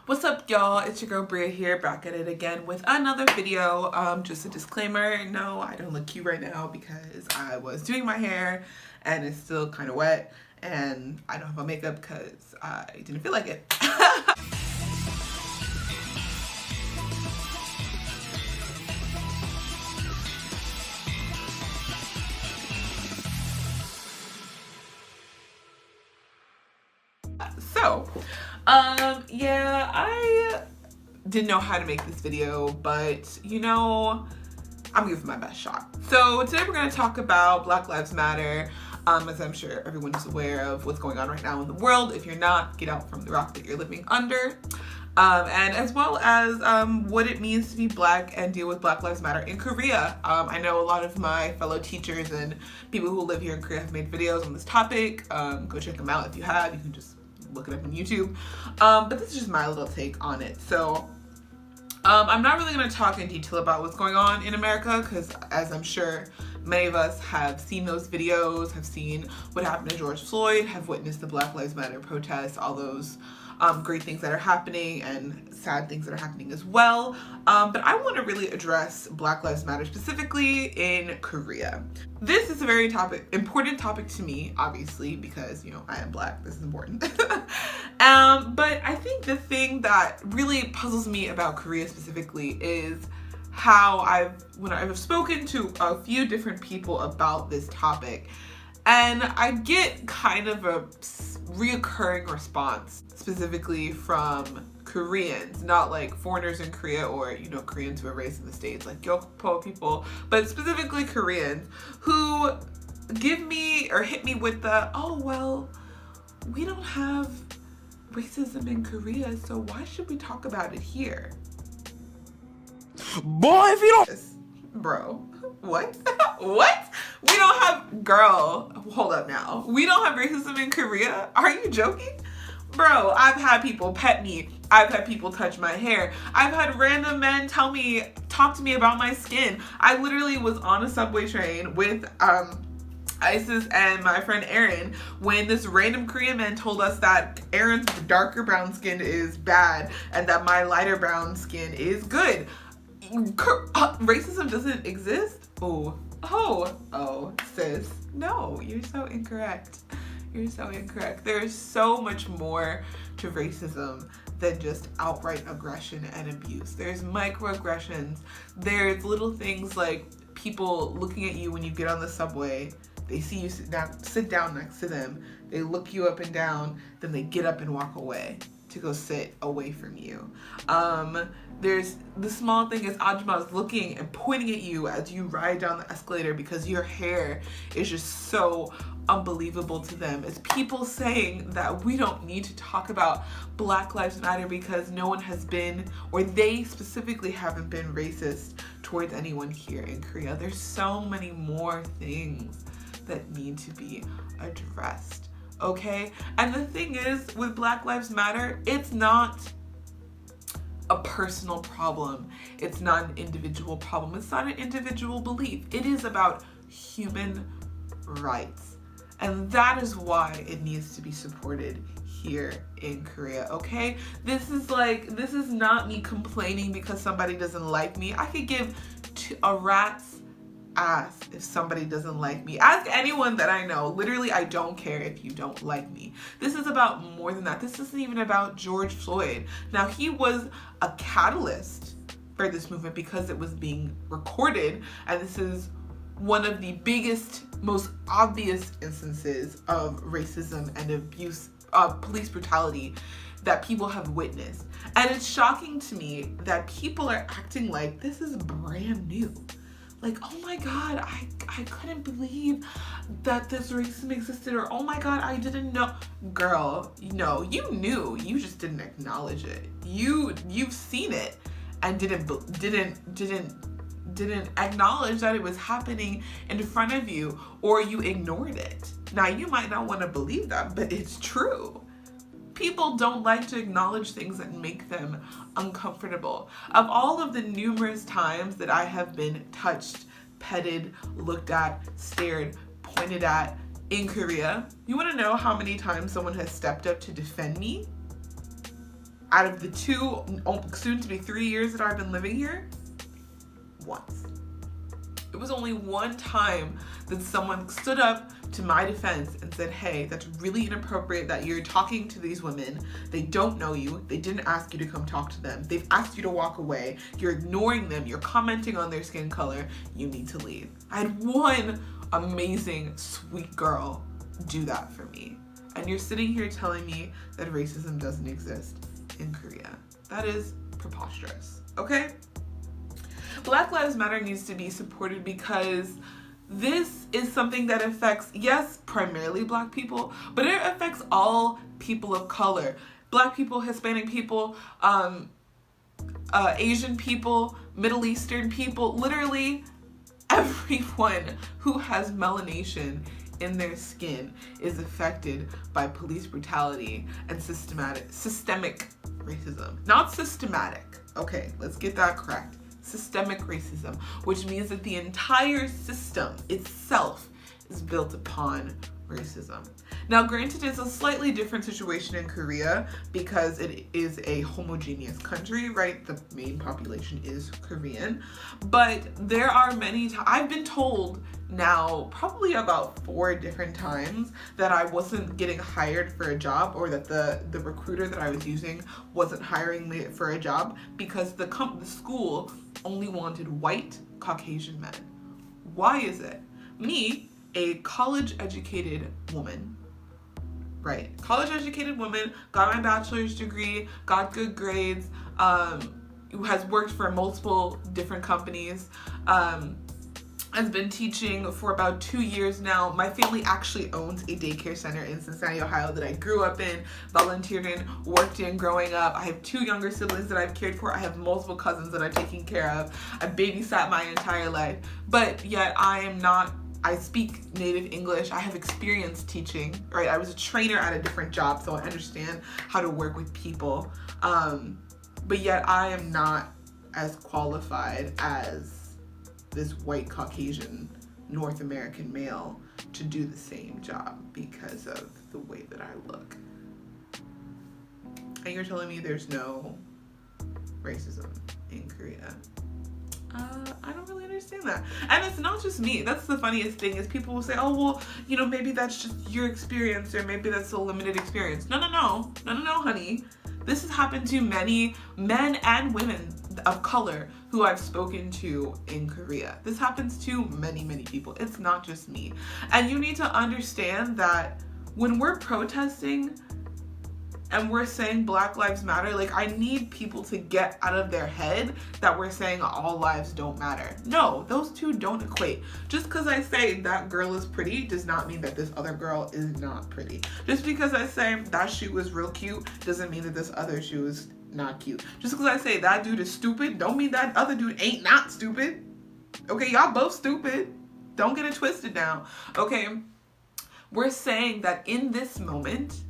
What's up, y'all? It's your girl Bria here, back at it again with another video. Just a disclaimer, no, I don't look cute right now because I was doing my hair and it's still kind of wet and I don't have my makeup because I didn't feel like it. So, yeah, I didn't know how to make this video, but you know, I'm giving my best shot. So today we're going to talk about Black Lives Matter, as I'm sure everyone is aware of what's going on right now in the world. If you're not, get out from the rock that you're living under. And as well as what it means to be Black and deal with Black Lives Matter in Korea. I know a lot of my fellow teachers and people who live here in Korea have made videos on this topic. Go check them out if you have. You can just look it up on YouTube. But this is just my little take on it. So I'm not really going to talk in detail about what's going on in America because, as I'm sure many of us have seen those videos, have seen what happened to George Floyd, have witnessed the Black Lives Matter protests, all those great things that are happening and sad things that are happening as well. But I want to really address Black Lives Matter specifically in Korea. This is a very important topic to me, obviously, because, you know, I am Black. This is important. But I think the thing that really puzzles me about Korea specifically is how when I've spoken to a few different people about this topic, and I get kind of a reoccurring response, specifically from Koreans, not like foreigners in Korea or, you know, Koreans who are raised in the States, like Yopo people, but specifically Koreans who give me or hit me with the, oh, well, we don't have racism in Korea, so why should we talk about it here? Boy, if you don't... Bro, what? What? We don't have, girl, hold up now. We don't have racism in Korea? Are you joking? Bro, I've had people pet me. I've had people touch my hair. I've had random men talk to me about my skin. I literally was on a subway train with Isis and my friend Erin when this random Korean man told us that Erin's darker brown skin is bad and that my lighter brown skin is good. Racism doesn't exist? Oh, sis. No, you're so incorrect. You're so incorrect. There's so much more to racism than just outright aggression and abuse. There's microaggressions. There's little things like people looking at you when you get on the subway. They see you sit down next to them. They look you up and down. Then they get up and walk away to go sit away from you. There's the small thing is Ajma is looking and pointing at you as you ride down the escalator because your hair is just so unbelievable to them. It's people saying that we don't need to talk about Black Lives Matter because no one has been, or they specifically haven't been racist towards anyone here in Korea. There's so many more things that need to be addressed. Okay? And the thing is, with Black Lives Matter, it's not a personal problem. It's not an individual problem. It's not an individual belief. It is about human rights. And that is why it needs to be supported here in Korea, okay? This is not me complaining because somebody doesn't like me. I could give a rat's ass if somebody doesn't like me. Ask anyone that I know. Literally, I don't care if you don't like me. This is about more than that. This isn't even about George Floyd. Now, he was a catalyst for this movement because it was being recorded, and this is one of the biggest, most obvious instances of racism and abuse, police brutality that people have witnessed. And it's shocking to me that people are acting like this is brand new. Like, oh my God, I couldn't believe that this racism existed, or oh my God, I didn't know. Girl, no, you knew, you just didn't acknowledge it. You've seen it and didn't acknowledge that it was happening in front of you, or you ignored it. Now, you might not want to believe that, but it's true. People don't like to acknowledge things that make them uncomfortable. Of all of the numerous times that I have been touched, petted, looked at, stared, pointed at in Korea, you want to know how many times someone has stepped up to defend me? out of the 2, soon to be 3 years that I've been living here, once. It was only one time that someone stood up to my defense and said, hey, that's really inappropriate that you're talking to these women. They don't know you. They didn't ask you to come talk to them. They've asked you to walk away. You're ignoring them. You're commenting on their skin color. You need to leave. I had one amazing, sweet girl do that for me. And you're sitting here telling me that racism doesn't exist in Korea. That is preposterous, okay? Black Lives Matter needs to be supported because this is something that affects, yes, primarily Black people, but it affects all people of color. Black people, Hispanic people, Asian people, Middle Eastern people, literally everyone who has melanation in their skin is affected by police brutality and systemic racism. Not systematic. Okay, let's get that correct. Systemic racism, which means that the entire system itself is built upon racism. Now, granted, it's a slightly different situation in Korea because it is a homogeneous country, right? The main population is Korean, but there are many I've been told now probably about 4 different times that I wasn't getting hired for a job, or that the recruiter that I was using wasn't hiring me for a job because the school only wanted white Caucasian men. Why is it? Me, a college-educated woman, right? College-educated woman, got my bachelor's degree, got good grades, who has worked for multiple different companies, has been teaching for about 2 years now. My family actually owns a daycare center in Cincinnati, Ohio that I grew up in, volunteered in, worked in growing up. I have 2 younger siblings that I've cared for. I have multiple cousins that I've taken care of. I babysat my entire life, but yet I speak native English. I have experience teaching, right? I was a trainer at a different job, so I understand how to work with people. But yet I am not as qualified as this white Caucasian North American male to do the same job because of the way that I look. And you're telling me there's no racism in Korea? I don't really understand that. And it's not just me. That's the funniest thing, is people will say, oh, well, maybe that's just your experience, or maybe that's a limited experience. No, honey. This has happened to many men and women of color who I've spoken to in Korea. This happens to many, many people. It's not just me. And you need to understand that when we're protesting and we're saying Black Lives Matter, like, I need people to get out of their head that we're saying all lives don't matter. No, those two don't equate. Just because I say that girl is pretty does not mean that this other girl is not pretty. Just because I say that shoe is real cute doesn't mean that this other shoe is not cute. Just because I say that dude is stupid don't mean that other dude ain't not stupid. Okay, y'all both stupid. Don't get it twisted now. Okay, we're saying that in this moment,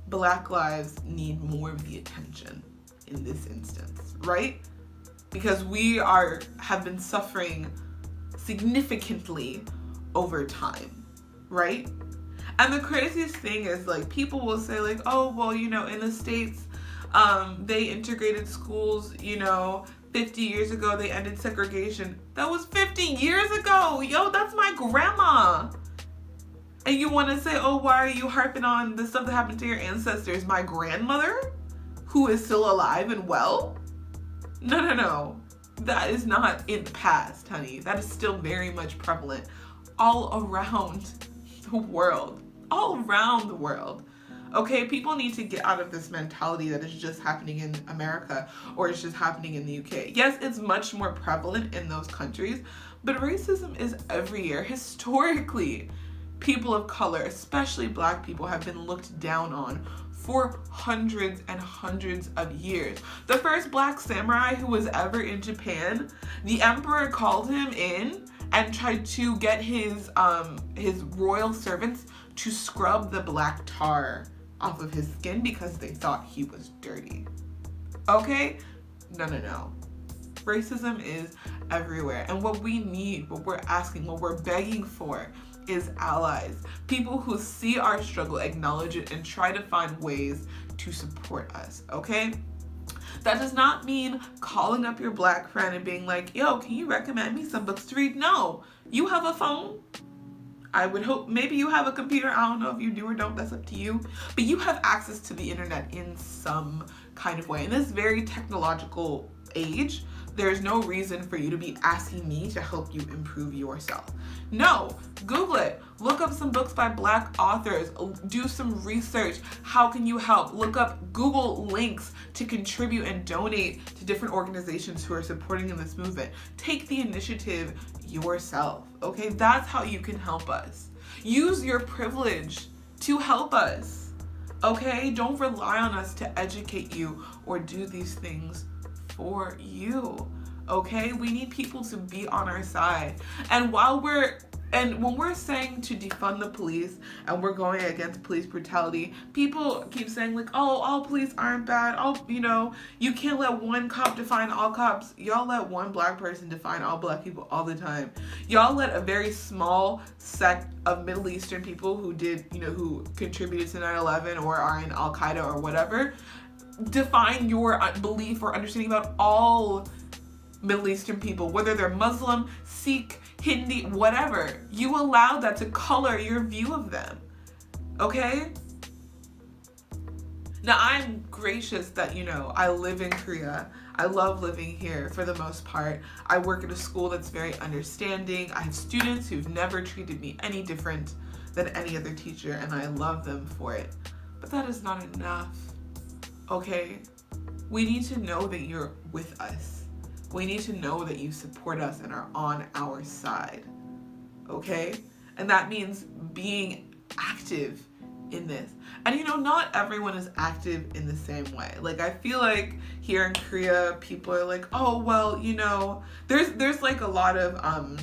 Black lives need more of the attention in this instance, right? Because we have been suffering significantly over time, right? And the craziest thing is, like, people will say, like, oh, well, in the States, they integrated schools, 50 years ago, they ended segregation. That was 50 years ago. Yo, that's my grandma. And you want to say, oh, why are you harping on the stuff that happened to your ancestors? My grandmother, who is still alive and well? No. That is not in the past, honey. That is still very much prevalent all around the world. All around the world. Okay, people need to get out of this mentality that it's just happening in America or it's just happening in the UK. Yes, it's much more prevalent in those countries, but racism is everywhere. Historically, people of color, especially Black people, have been looked down on for hundreds and hundreds of years. The first Black samurai who was ever in Japan, the emperor called him in and tried to get his royal servants to scrub the black tar off of his skin because they thought he was dirty. Okay? No. Racism is everywhere. And what we need, what we're asking, what we're begging for is allies. People who see our struggle, acknowledge it, and try to find ways to support us, okay? That does not mean calling up your black friend and being like, yo, can you recommend me some books to read? No, you have a phone. I would hope maybe you have a computer. I don't know if you do or don't, that's up to you. But you have access to the internet in some kind of way. In this very technological age, there's no reason for you to be asking me to help you improve yourself. No, Google it. Look up some books by black authors. Do some research. How can you help? Look up Google links to contribute and donate to different organizations who are supporting in this movement. Take the initiative yourself, okay? That's how you can help us. Use your privilege to help us, okay? Don't rely on us to educate you or do these things for you, okay? We need people to be on our side. And when we're saying to defund the police and we're going against police brutality, people keep saying like, oh, all police aren't bad. You can't let one cop define all cops. Y'all let one black person define all black people all the time. Y'all let a very small sect of Middle Eastern people who contributed to 9/11 or are in Al Qaeda or whatever, define your belief or understanding about all Middle Eastern people, whether they're Muslim, Sikh, Hindi, whatever. You allow that to color your view of them, okay? Now, I'm gracious that, I live in Korea. I love living here for the most part. I work at a school that's very understanding. I have students who've never treated me any different than any other teacher, and I love them for it. But that is not enough, okay? We need to know that you're with us. We need to know that you support us and are on our side, okay? And that means being active in this. And not everyone is active in the same way. Like, I feel like here in Korea, people are like, oh, well, there's like a lot of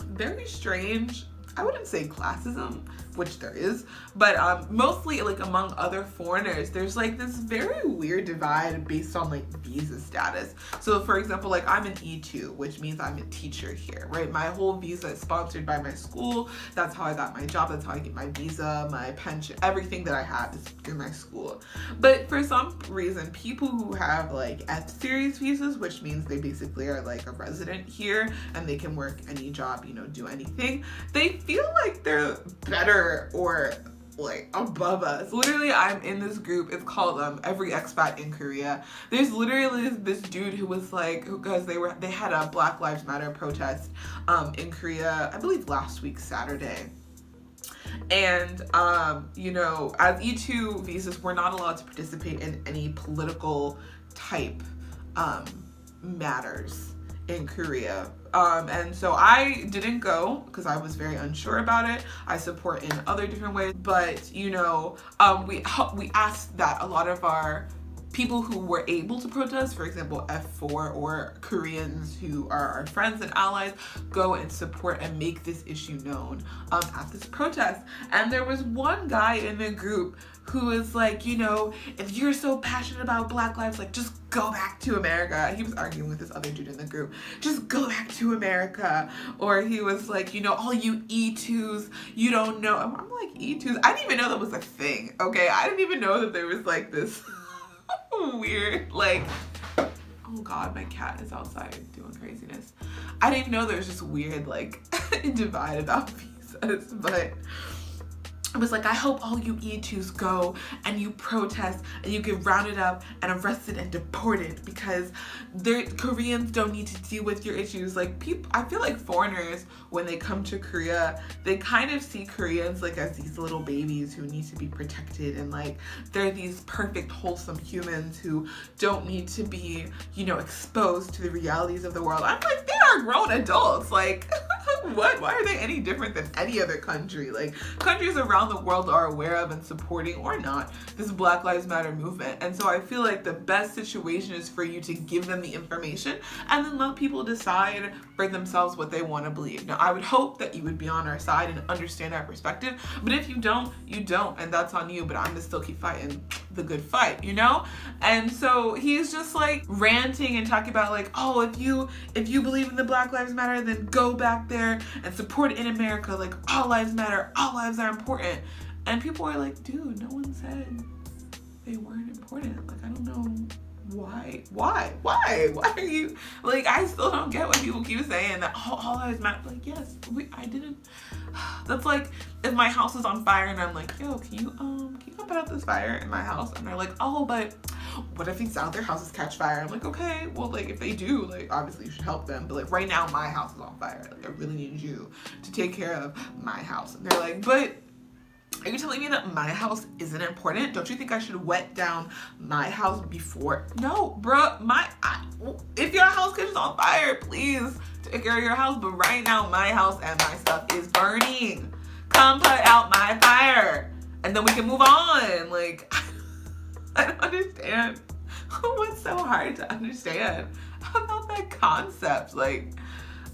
very strange, I wouldn't say classism, which there is, but mostly like among other foreigners, there's like this very weird divide based on like visa status. So for example, like I'm an E2, which means I'm a teacher here, right? My whole visa is sponsored by my school. That's how I got my job. That's how I get my visa, my pension, everything that I have is through my school. But for some reason, people who have like F series visas, which means they basically are like a resident here and they can work any job, do anything, they feel like they're better or like above us. Literally, I'm in this group. It's called Every Expat in Korea. There's literally this dude who was like, because they had a Black Lives Matter protest in Korea, I believe last week Saturday. And as E2 visas, we're not allowed to participate in any political type matters in Korea. And so I didn't go because I was very unsure about it. I support in other different ways, but we asked that a lot of our people who were able to protest, for example, F4 or Koreans who are our friends and allies, go and support and make this issue known at this protest. And there was one guy in the group who was like, if you're so passionate about Black lives, like just go back to America. He was arguing with this other dude in the group. Just go back to America. Or he was like, all you E2s, you don't know. I'm like, E2s? I didn't even know that was a thing, okay? I didn't even know that there was like this weird, like, oh God, my cat is outside doing craziness. I didn't know there was this weird, like, divide about visas, but it was like, I hope all you E2s go and you protest and you get rounded up and arrested and deported because Koreans don't need to deal with your issues. Like, I feel like foreigners, when they come to Korea, they kind of see Koreans like as these little babies who need to be protected and like they're these perfect, wholesome humans who don't need to be, exposed to the realities of the world. I'm like, they are grown adults. Like, what? Why are they any different than any other country? Like, countries around the world are aware of and supporting or not this Black Lives Matter movement. And so I feel like the best situation is for you to give them the information and then let people decide for themselves what they want to believe. Now, I would hope that you would be on our side and understand our perspective, but if you don't, you don't, and that's on you. But I'm gonna still keep fighting the good fight, And so he's just like ranting and talking about like, oh, if you believe in the Black Lives Matter, then go back there and support it in America. Like, all lives matter, all lives are important. And people are like, dude, no one said they weren't important. Like, I don't know why Why are you, like, I still don't get why people keep saying that, all lives matter. Like, yes, I didn't, that's like, if my house is on fire and I'm like, yo, can you come put out this fire in my house? And they're like, oh, but what if these other houses catch fire? I'm like, okay, well, like, if they do, like, obviously you should help them, but like, right now my house is on fire. Like, I really need you to take care of my house. And they're like, but are you telling me that my house isn't important? Don't you think I should wet down my house before? No, bro. If your house catches on fire, please take care of your house. But right now, my house and my stuff is burning. Come put out my fire, and then we can move on. Like, I don't understand what's so hard to understand about that concept. Like,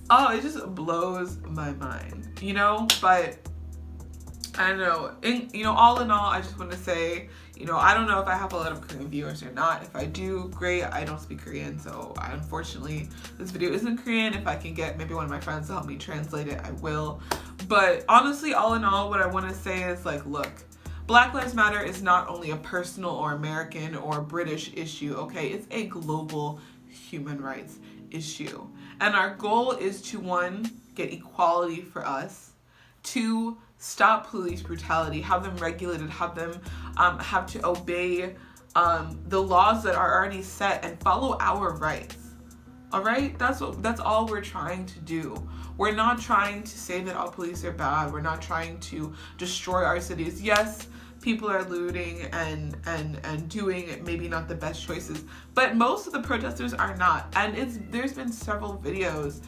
oh, it just blows my mind, you know? But I don't know, all in all, I just want to say, I don't know if I have a lot of Korean viewers or not. If I do, great. I don't speak Korean, so unfortunately, this video isn't Korean. If I can get maybe one of my friends to help me translate it, I will. But honestly, all in all, what I want to say is, like, look, Black Lives Matter is not only a personal or American or British issue, okay? It's a global human rights issue. And our goal is to, 1, get equality for us, 2, stop police brutality, have them regulated, have them have to obey the laws that are already set and follow our rights. All right, that's all we're trying to do. We're not trying to say that all police are bad. We're not trying to destroy our cities. Yes, people are looting and doing maybe not the best choices, but most of the protesters are not. And there's been several videos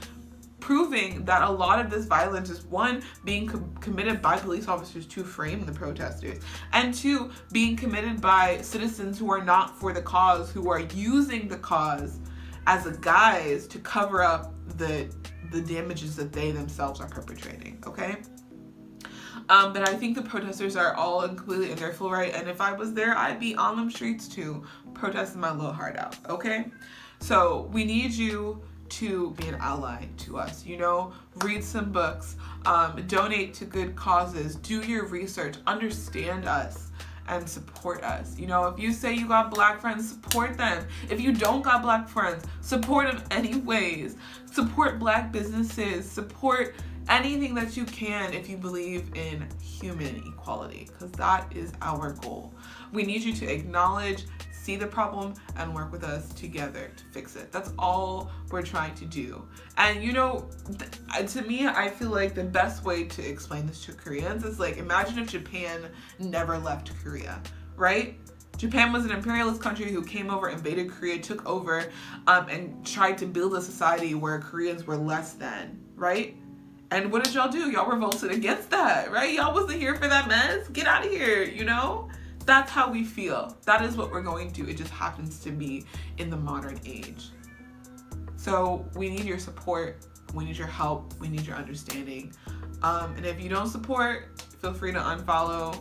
proving that a lot of this violence is, 1, being committed by police officers to frame the protesters, and 2, being committed by citizens who are not for the cause, who are using the cause as a guise to cover up the damages that they themselves are perpetrating, okay? But I think the protesters are all completely in their full right, and if I was there, I'd be on them streets too, protesting my little heart out, okay? So we need you to be an ally to us, read some books, donate to good causes, do your research, understand us, and support us. If you say you got Black friends, support them. If you don't got Black friends, support them anyways. Support Black businesses, support anything that you can if you believe in human equality, because that is our goal. We need you to acknowledge, see the problem, and work with us together to fix it. That's all we're trying to do. And to me, I feel like the best way to explain this to Koreans is, like, imagine if Japan never left Korea, right? Japan was an imperialist country who came over, invaded Korea, took over, and tried to build a society where Koreans were less than, right? And what did y'all do? Y'all revolted against that, right? Y'all wasn't here for that mess. Get out of here, That's how we feel. That is what we're going to. It just happens to be in the modern age. So we need your support. We need your help. We need your understanding. And if you don't support, feel free to unfollow.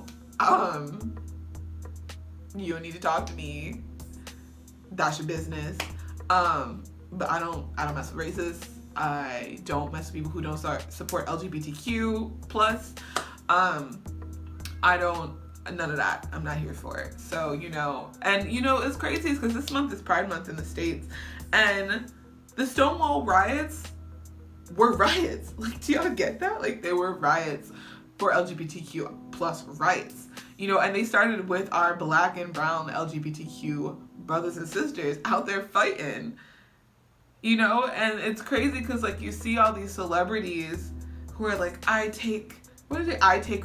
You don't need to talk to me. That's your business. But I don't mess with racists. I don't mess with people who don't support LGBTQ+. None of that. I'm not here for it. So, and it's crazy because this month is Pride Month in the States, and the Stonewall riots were riots. Like, do y'all get that? Like, they were riots for LGBTQ+ rights, and they started with our Black and brown LGBTQ brothers and sisters out there fighting, and it's crazy because, like, you see all these celebrities who are like, I take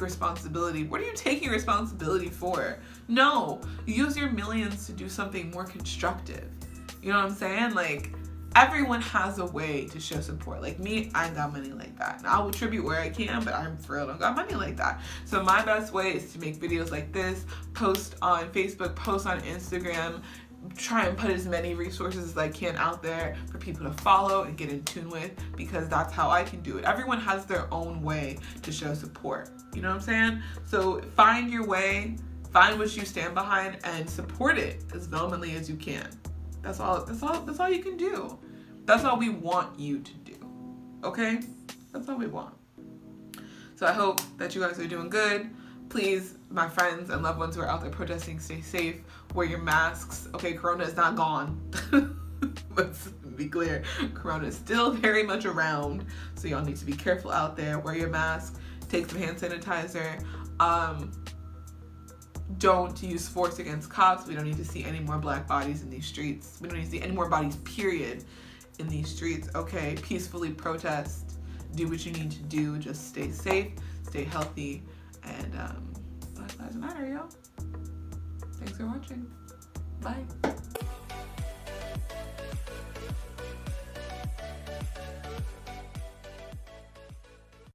responsibility. What are you taking responsibility for? No, use your millions to do something more constructive. You know what I'm saying? Like, everyone has a way to show support. Like me, I ain't got money like that. Now, I will tribute where I can, but I'm for real, don't got money like that. So my best way is to make videos like this, post on Facebook, post on Instagram, try and put as many resources as I can out there for people to follow and get in tune with, because that's how I can do it. Everyone has their own way to show support. You know what I'm saying? So find your way, find what you stand behind, and support it as vehemently as you can. That's all you can do. That's all we want you to do. Okay? That's all we want. So I hope that you guys are doing good. Please, my friends and loved ones who are out there protesting, stay safe. Wear your masks. Okay, Corona is not gone. Let's be clear. Corona is still very much around. So y'all need to be careful out there. Wear your mask. Take some hand sanitizer. Don't use force against cops. We don't need to see any more black bodies in these streets. We don't need to see any more bodies, period, in these streets. Okay, peacefully protest. Do what you need to do. Just stay safe, stay healthy, and Black Lives Matter, yo. Thanks for watching. Bye.